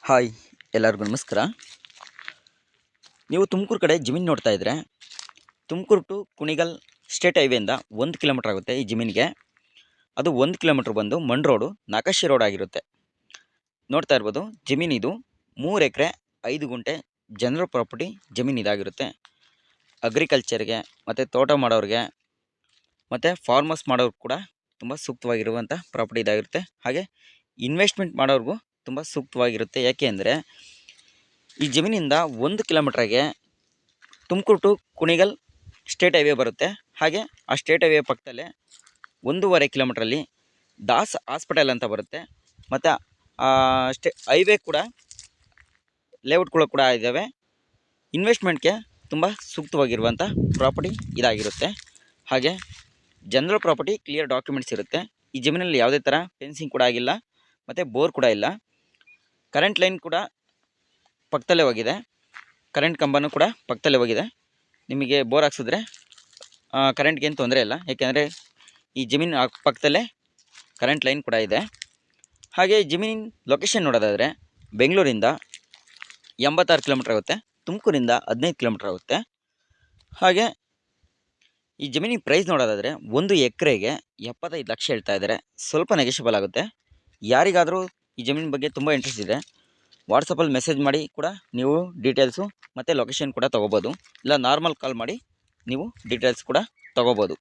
Hi, ಎಲ್ಲರಿಗೂ ನಮಸ್ಕಾರ. ನೀವು ತುಮಕೂರು ಕಡೆ ಜಮೀನು ನೋಡ್ತಾ ಇದ್ರೆ ತುಮಕೂರು ಟು ಕುಣಿಗಲ್ ಸ್ಟೇಟ್ ಹೈವೇಯಿಂದ 1 ಕಿಲೋಮೀಟರ್ ಆಗುತ್ತೆ ಈ ಜಮೀನಿಗೆ. ಅದು 1 ಕಿಲೋಮೀಟರ್ ಬಂದು ಮಣ್ ರೋಡು, ನಾಕಾಶಿ ರೋಡ್ ಆಗಿರುತ್ತೆ. ನೋಡ್ತಾ ಇರ್ಬೋದು, ಜಮೀನಿದು 3 ಎಕರೆ 5 ಗುಂಟೆ ಜನರಲ್ ಪ್ರಾಪರ್ಟಿ ಜಮೀನು ಇದಾಗಿರುತ್ತೆ. ಅಗ್ರಿಕಲ್ಚರ್ಗೆ ಮತ್ತು ತೋಟ ಮಾಡೋರಿಗೆ ಮತ್ತು ಫಾರ್ಮರ್ಸ್ ಮಾಡೋರು ಕೂಡ ತುಂಬ ಸೂಕ್ತವಾಗಿರುವಂಥ ಪ್ರಾಪರ್ಟಿ ಇದಾಗಿರುತ್ತೆ. ಹಾಗೆ ಇನ್ವೆಸ್ಟ್ಮೆಂಟ್ ಮಾಡೋರಿಗೂ ತುಂಬ ಸೂಕ್ತವಾಗಿರುತ್ತೆ. ಯಾಕೆ ಅಂದರೆ ಈ ಜಮೀನಿಂದ 1 ಕಿಲೋಮೀಟ್ರಿಗೆ Tumakuru to Kunigal state highway ಬರುತ್ತೆ. ಹಾಗೆ ಆ ಸ್ಟೇಟ್ ಹೈವೇ ಪಕ್ಕದಲ್ಲೇ 1.5 ಕಿಲೋಮೀಟ್ರಲ್ಲಿ ದಾಸ್ ಹಾಸ್ಪಿಟಲ್ ಅಂತ ಬರುತ್ತೆ. ಮತ್ತು ಹೈವೇ ಕೂಡ ಲೇಔಟ್ಗಳು ಕೂಡ ಇದ್ದಾವೆ. ಇನ್ವೆಸ್ಟ್ಮೆಂಟ್ಗೆ ತುಂಬ ಸೂಕ್ತವಾಗಿರುವಂಥ ಪ್ರಾಪರ್ಟಿ ಇದಾಗಿರುತ್ತೆ. ಹಾಗೆ ಜನರಲ್ ಪ್ರಾಪರ್ಟಿ ಕ್ಲಿಯರ್ ಡಾಕ್ಯುಮೆಂಟ್ಸ್ ಇರುತ್ತೆ. ಈ ಜಮೀನಲ್ಲಿ ಯಾವುದೇ ಥರ ಫೆನ್ಸಿಂಗ್ ಕೂಡ ಆಗಿಲ್ಲ ಮತ್ತು ಬೋರ್ ಕೂಡ ಇಲ್ಲ. ಕರೆಂಟ್ ಲೈನ್ ಕೂಡ ಪಕ್ಕದಲ್ಲೇ ಹೋಗಿದೆ, ಕರೆಂಟ್ ಕಂಬನೂ ಕೂಡ ಪಕ್ಕದಲ್ಲೇ ಹೋಗಿದೆ. ನಿಮಗೆ ಬೋರ್ ಹಾಕ್ಸಿದ್ರೆ ಕರೆಂಟ್ಗೆ ಏನು ತೊಂದರೆ ಇಲ್ಲ, ಏಕೆಂದರೆ ಈ ಜಮೀನು ಪಕ್ಕದಲ್ಲೇ ಕರೆಂಟ್ ಲೈನ್ ಕೂಡ ಇದೆ. ಹಾಗೆ ಜಮೀನಿನ ಲೊಕೇಶನ್ ನೋಡೋದಾದರೆ ಬೆಂಗಳೂರಿಂದ 86 ಕಿಲೋಮೀಟ್ರ್ ಆಗುತ್ತೆ, ತುಮಕೂರಿಂದ 15 ಕಿಲೋಮೀಟ್ರ್ ಆಗುತ್ತೆ. ಹಾಗೆ ಈ ಜಮೀನಿನ ಪ್ರೈಸ್ ನೋಡೋದಾದರೆ 1 ಎಕರೆಗೆ 75 ಲಕ್ಷ ಹೇಳ್ತಾ ಇದ್ದಾರೆ. ಸ್ವಲ್ಪ ನೆಗೆಷಿಬಲ್ ಆಗುತ್ತೆ. ಯಾರಿಗಾದರೂ ಈ ಜಮೀನಿನ ಬಗ್ಗೆ ತುಂಬ ಇಂಟ್ರೆಸ್ಟ್ ಇದೆ, ವಾಟ್ಸಪ್ಪಲ್ಲಿ ಮೆಸೇಜ್ ಮಾಡಿ ಕೂಡ ನೀವು ಡೀಟೇಲ್ಸು ಮತ್ತು ಲೊಕೇಶನ್ ಕೂಡ ತೊಗೋಬೋದು. ಇಲ್ಲ ನಾರ್ಮಲ್ ಕಾಲ್ ಮಾಡಿ ನೀವು ಡೀಟೇಲ್ಸ್ ಕೂಡ ತೊಗೋಬೋದು.